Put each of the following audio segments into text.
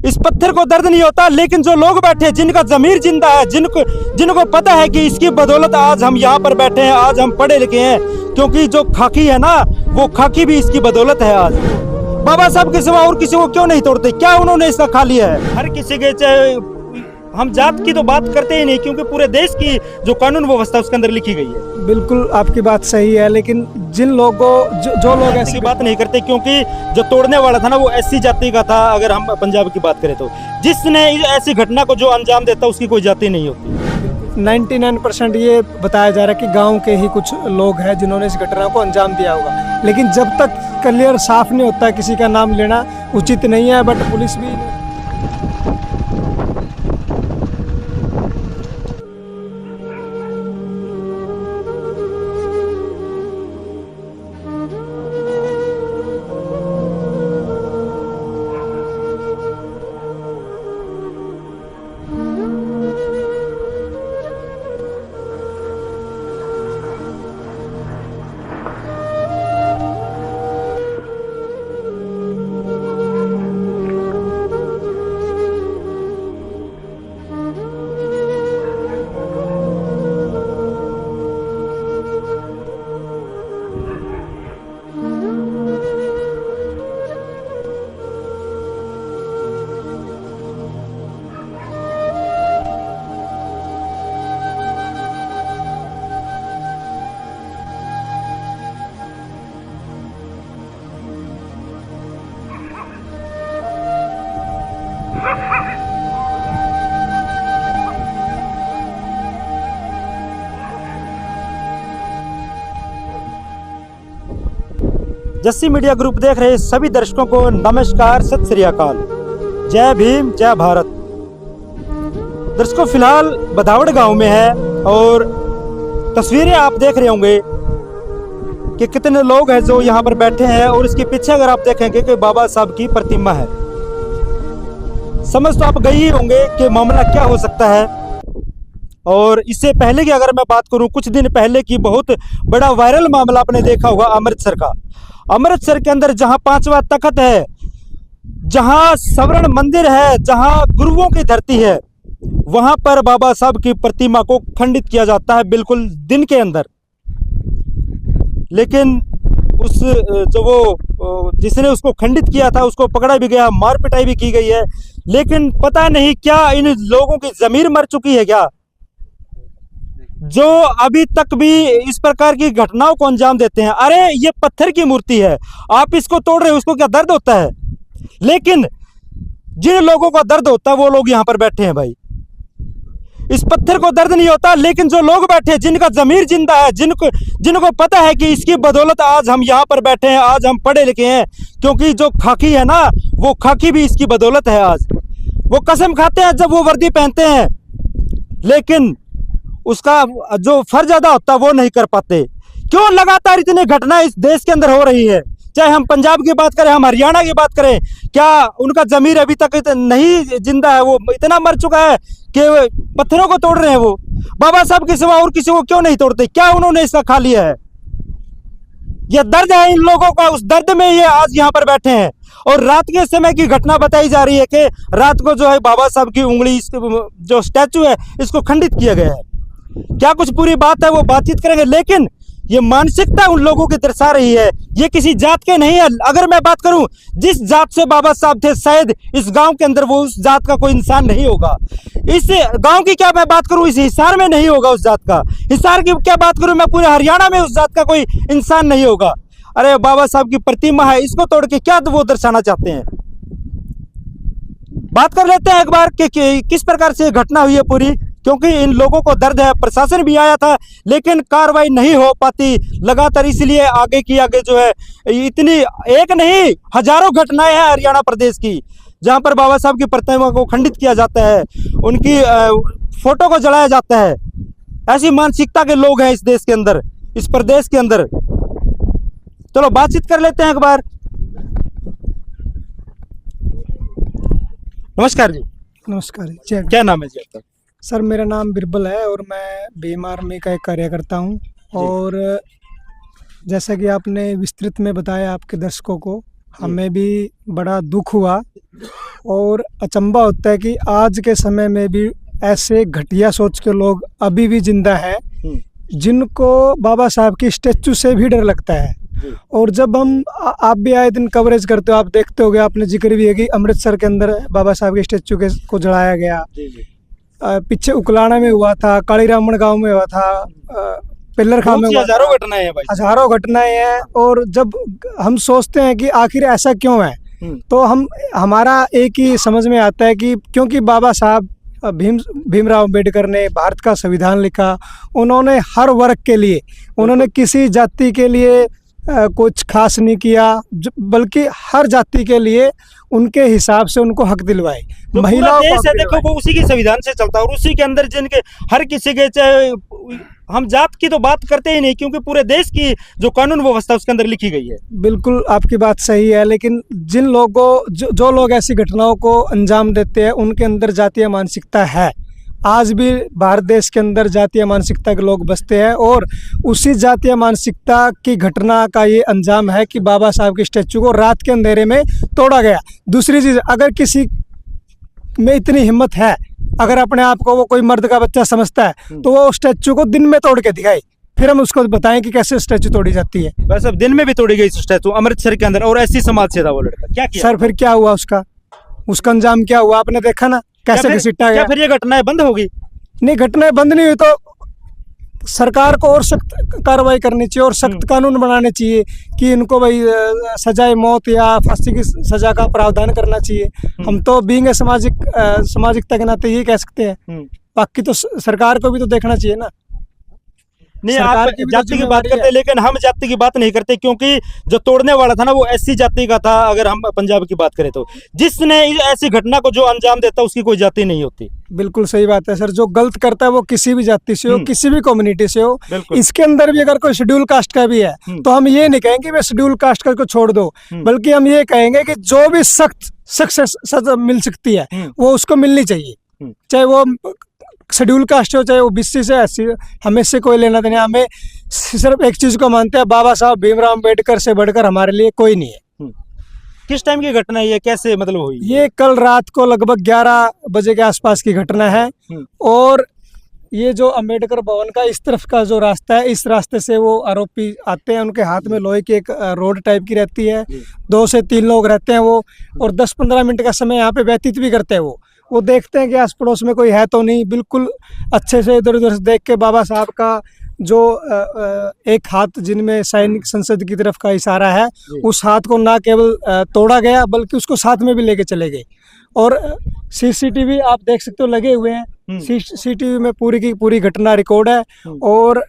इस पत्थर को दर्द नहीं होता, लेकिन जो लोग बैठे जिनका जमीर जिंदा है, जिनको पता है कि इसकी बदौलत आज हम यहाँ पर बैठे हैं, आज हम पढ़े लिखे हैं, क्योंकि जो खाकी है ना, वो खाकी भी इसकी बदौलत है। आज बाबा साहब के सिवा और किसी को क्यों नहीं तोड़ते? क्या उन्होंने इसका खा लिया है? हर किसी के, चाहे हम जात की तो बात करते ही नहीं, क्योंकि पूरे देश की जो कानून व्यवस्था उसके अंदर लिखी गई है। बिल्कुल आपकी बात सही है, लेकिन जिन लोगों जो लोग ऐसी बात नहीं करते, क्योंकि जो तोड़ने वाला था ना वो एससी जाति का था। अगर हम पंजाब की बात करें तो जिसने ऐसी घटना को जो अंजाम देता उसकी कोई जाति नहीं होती। 99% ये बताया जा रहा है कि गांव के ही कुछ लोग हैं जिन्होंने इस घटना को अंजाम दिया होगा, लेकिन जब तक क्लियर साफ नहीं होता किसी का नाम लेना उचित नहीं है। बट पुलिस भी जस्सी मीडिया ग्रुप देख रहे सभी दर्शकों को नमस्कार, सत श्री अकाल, जय भीम, जय भारत। दर्शकों, फिलहाल बदावड़ गांव में है और तस्वीरें आप देख रहे होंगे कि कितने लोग हैं जो यहाँ पर बैठे हैं, और इसके पीछे अगर आप देखेंगे कि बाबा साहब की प्रतिमा है। समझ तो आप गए ही होंगे कि मामला क्या हो सकता है। और इससे पहले की अगर मैं बात करूं, कुछ दिन पहले की बहुत बड़ा वायरल मामला आपने देखा होगा अमृतसर का। अमृतसर के अंदर जहां 5वां तख्त है, जहां स्वर्ण मंदिर है, जहां गुरुओं की धरती है, वहां पर बाबा साहब की प्रतिमा को खंडित किया जाता है बिल्कुल दिन के अंदर। लेकिन उस जो वो जिसने उसको खंडित किया था उसको पकड़ा भी गया, मार पिटाई भी की गई है। लेकिन पता नहीं क्या इन लोगों की जमीर मर चुकी है क्या, जो अभी तक भी इस प्रकार की घटनाओं को अंजाम देते हैं। अरे ये पत्थर की मूर्ति है, आप इसको तोड़ रहे हो, उसको क्या दर्द होता है? लेकिन जिन लोगों को दर्द होता है वो लोग यहाँ पर बैठे हैं भाई। इस पत्थर को दर्द नहीं होता, लेकिन जो लोग बैठे जिनका जमीर जिंदा है, जिनको पता है कि इसकी बदौलत आज हम यहाँ पर बैठे हैं, आज हम पढ़े लिखे हैं, क्योंकि जो खाकी है ना, वो खाकी भी इसकी बदौलत है। आज वो कसम खाते हैं जब वो वर्दी पहनते हैं, लेकिन उसका जो फर्ज अदा होता है वो नहीं कर पाते। क्यों लगातार इतनी घटना इस देश के अंदर हो रही है? चाहे हम पंजाब की बात करें, हम हरियाणा की बात करें, क्या उनका जमीर अभी तक नहीं जिंदा है? वो इतना मर चुका है कि पत्थरों को तोड़ रहे हैं। वो बाबा साहब के सिवा और किसी को क्यों नहीं तोड़ते? क्या उन्होंने इसका खा लिया है? यह दर्द है इन लोगों का, उस दर्द में ये आज यहाँ पर बैठे हैं। और रात के समय की घटना बताई जा रही है कि रात को जो है बाबा साहब की उंगली, जो स्टैचू है, इसको खंडित किया गया है। क्या कुछ पूरी बात है वो बातचीत करेंगे, लेकिन ये मानसिकता उन लोगों की दर्शा रही है। ये किसी जात के नहीं है। अगर मैं बात करूं जिस जात से बाबा साहब थे, शायद इस गांव के अंदर वो उस जात का कोई इंसान नहीं होगा। इस गांव की क्या मैं बात करूं, इस हिसार में नहीं होगा उस जात का। हिसार की क्या बात करूं मैं, पूरे हरियाणा में उस जात का कोई इंसान नहीं होगा। अरे बाबा साहब की प्रतिमा है, इसको तोड़ के क्या वो दर्शाना चाहते हैं? बात कर लेते हैं एक बार कि किस प्रकार से घटना हुई है पूरी, क्योंकि इन लोगों को दर्द है। प्रशासन भी आया था, लेकिन कार्रवाई नहीं हो पाती लगातार, इसलिए आगे की आगे जो है इतनी एक नहीं हजारों घटनाएं हैं हरियाणा प्रदेश की, जहां पर बाबा साहब की प्रतिमा को खंडित किया जाता है, उनकी फोटो को जलाया जाता है। ऐसी मानसिकता के लोग हैं इस देश के अंदर, इस प्रदेश के अंदर। चलो बातचीत कर लेते हैं एक बार। नमस्कार जी। नमस्कार जी। क्या नाम है जी आपका? सर मेरा नाम बिरबल है और मैं भीम आर्मी का एक कार्यकर्ता हूं। और जैसा कि आपने विस्तृत में बताया आपके दर्शकों को, हमें भी बड़ा दुख हुआ और अचंभा होता है कि आज के समय में भी ऐसे घटिया सोच के लोग अभी भी जिंदा हैं जिनको बाबा साहब की स्टैचू से भी डर लगता है। और जब हम आप भी आए दिन कवरेज करते हो, आप देखते होगे, आपने जिक्र भी है कि अमृतसर के अंदर बाबा साहब के स्टैचू को जलाया गया, पीछे उकलाना में हुआ था, कालीरामण गांव में हुआ था, पिल्लर खां में हुआ, हजारों घटनाएं हैं भाई, हजारों घटनाएं हैं। और जब हम सोचते हैं कि आखिर ऐसा क्यों है, तो हमारा एक ही समझ में आता है कि क्योंकि बाबा साहब भीमराव अम्बेडकर ने भारत का संविधान लिखा, उन्होंने हर वर्ग के लिए, उन्होंने किसी जाति के लिए कुछ खास नहीं किया, बल्कि हर जाति के लिए उनके हिसाब से उनको हक दिलवाए। तो महिलाओं देश है देखो, वो उसी के संविधान से चलता है और उसी के अंदर जिनके हर किसी के, चाहे हम जात की तो बात करते ही नहीं, क्योंकि पूरे देश की जो कानून व्यवस्था उसके अंदर लिखी गई है। बिल्कुल आपकी बात सही है, लेकिन जिन लोगों जो लोग ऐसी घटनाओं को अंजाम देते हैं उनके अंदर जातीय मानसिकता है। आज भी भारत देश के अंदर जातीय मानसिकता के लोग बसते हैं और उसी जातीय मानसिकता की घटना का ये अंजाम है कि बाबा साहब के स्टैचू को रात के अंधेरे में तोड़ा गया। दूसरी चीज़, अगर किसी में इतनी हिम्मत है, अगर अपने आप को वो कोई मर्द का बच्चा समझता है, तो वो स्टैचू को दिन में तोड़ के दिखाए, फिर हम उसको बताएं कि कैसे स्टैचू तोड़ी जाती है। वैसे दिन में भी तोड़ी गई स्टैचू अमृतसर के अंदर, और ऐसी समाज से था वो लड़का, क्या किया सर? फिर क्या हुआ उसका अंजाम क्या हुआ? आपने देखा ना कैसे घसीटा गया। फिर ये घटनाएं बंद होगी? नहीं, घटनाएं बंद नहीं हुई तो सरकार को और सख्त कार्रवाई करनी चाहिए और सख्त कानून बनाने चाहिए कि इनको भाई सजाए मौत या फांसी की सजा का प्रावधान करना चाहिए। हम तो बीइंग सामाजिकता के नाते यही कह सकते हैं, बाकी तो सरकार को भी तो देखना चाहिए ना। नहीं, आप जाति की बात करते हैं, लेकिन हम जाति की बात नहीं करते, क्योंकि जो तोड़ने वाला था ना वो ऐसी जाति का था। अगर हम पंजाब की बात करें तो जिसने ऐसी घटना को जो अंजाम देता उसकी कोई जाति नहीं होती। बिल्कुल सही बात है सर, जो गलत करता है वो किसी भी जाति से हो, किसी भी कम्युनिटी से हो। इसके अंदर भी अगर कोई शेड्यूल कास्ट का भी है तो हम ये नहीं कहेंगे वे शेड्यूल कास्ट का को छोड़ दो, बल्कि हम ये कहेंगे कि जो भी सख्त सजा मिल सकती है वो उसको मिलनी चाहिए, चाहे वो शेड्यूल कास्ट हो चाहे ओबीसी से ऐसी, हमें इससे कोई लेना देना। हमें सिर्फ एक चीज को मानते हैं, बाबा साहब भीमराव अम्बेडकर से बढ़कर हमारे लिए कोई नहीं है। किस टाइम की घटना है ये, कैसे मतलब हुई? ये कल रात को लगभग 11 बजे के आसपास की घटना है। और ये जो अम्बेडकर भवन का इस तरफ का जो रास्ता है, इस रास्ते से वो आरोपी आते हैं, उनके हाथ में लोहे की एक रोड टाइप की रहती है, 2 से 3 लोग रहते हैं वो, और 10-15 मिनट का समय यहाँ पे व्यतीत भी करते हैं। वो देखते हैं कि आस पड़ोस में कोई है तो नहीं, बिल्कुल अच्छे से इधर उधर से देख के बाबा साहब का जो एक हाथ जिनमें सैनिक संसद की तरफ का इशारा है, उस हाथ को ना केवल तोड़ा गया बल्कि उसको साथ में भी लेके चले गए। और सीसीटीवी आप देख सकते हो लगे हुए हैं, सीसीटीवी में पूरी की पूरी घटना रिकॉर्ड है। और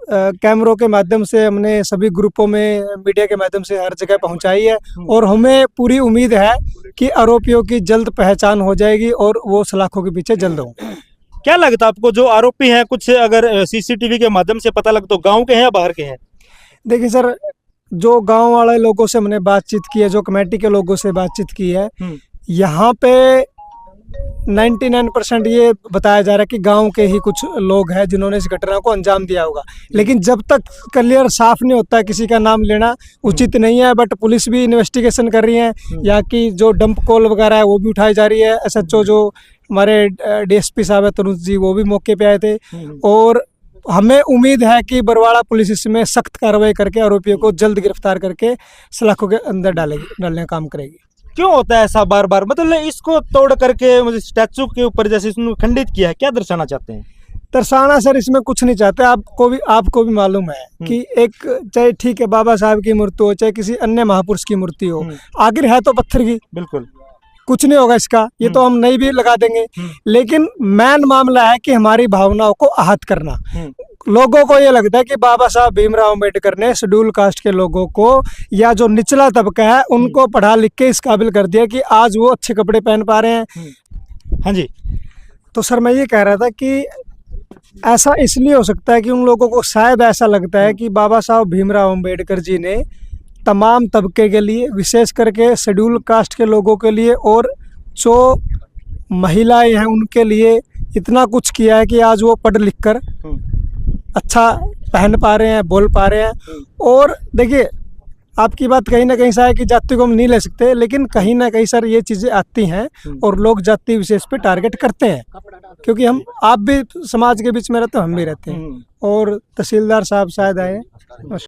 कैमरों के माध्यम से हमने सभी ग्रुपों में, मीडिया के माध्यम से हर जगह पहुंचाई है, और हमें पूरी उम्मीद है कि आरोपियों की जल्द पहचान हो जाएगी और वो सलाखों के पीछे जल्द होंगे। क्या लगता है आपको, जो आरोपी हैं कुछ अगर सीसीटीवी के माध्यम से पता लग तो गांव के हैं या बाहर के हैं? देखिए सर, जो गांव वाले लोगों से हमने बातचीत की है, जो कमेटी के लोगों से बातचीत की है, यहाँ पे 99% ये बताया जा रहा है कि गांव के ही कुछ लोग हैं जिन्होंने इस घटना को अंजाम दिया होगा। लेकिन जब तक क्लियर साफ नहीं होता, किसी का नाम लेना उचित नहीं है। बट पुलिस भी इन्वेस्टिगेशन कर रही है, यहाँ की जो डंप कॉल वगैरह है वो भी उठाई जा रही है। SHO जो हमारे DSP साहब है तनुज जी, वो भी मौके पे आए थे। और हमें उम्मीद है कि बरवाड़ा पुलिस इसमें सख्त कार्रवाई करके आरोपियों को जल्द गिरफ्तार करके सलाखों के अंदर डालने का काम करेगी। क्यों होता है ऐसा बार बार? मतलब इसको तोड़ करके मुझे स्टैचू के ऊपर जैसे इसने खंडित किया है, क्या दर्शाना चाहते हैं? दर्शाना सर इसमें कुछ नहीं चाहते। आपको भी मालूम है कि एक, चाहे ठीक है बाबा साहब की मूर्ति हो, चाहे किसी अन्य महापुरुष की मूर्ति हो, आखिर है तो पत्थर की। बिल्कुल कुछ नहीं होगा इसका, ये तो हम नहीं भी लगा देंगे। लेकिन मेन मामला है कि हमारी भावनाओं को आहत करना। लोगों को ये लगता है कि बाबा साहब भीमराव अम्बेडकर ने शेड्यूल कास्ट के लोगों को या जो निचला तबका है उनको पढ़ा लिख के इस काबिल कर दिया कि आज वो अच्छे कपड़े पहन पा रहे हैं। हाँ जी। तो सर मैं ये कह रहा था कि ऐसा इसलिए हो सकता है कि उन लोगों को शायद ऐसा लगता है कि बाबा साहब भीमराव अम्बेडकर जी ने तमाम तबके के लिए, विशेष करके शेड्यूल कास्ट के लोगों के लिए और जो महिलाएं हैं उनके लिए इतना कुछ किया है कि आज वो पढ़ लिख कर अच्छा पहन पा रहे हैं, बोल पा रहे हैं। और देखिए, आपकी बात कहीं ना कहीं से है कि जाति को हम नहीं ले सकते, लेकिन कहीं ना कहीं सर ये चीज़ें आती हैं और लोग जाति विशेष पे टारगेट करते हैं, क्योंकि हम आप भी समाज के बीच में रहते हो, हम भी रहते हैं। और तहसीलदार साहब शायद आए हैं।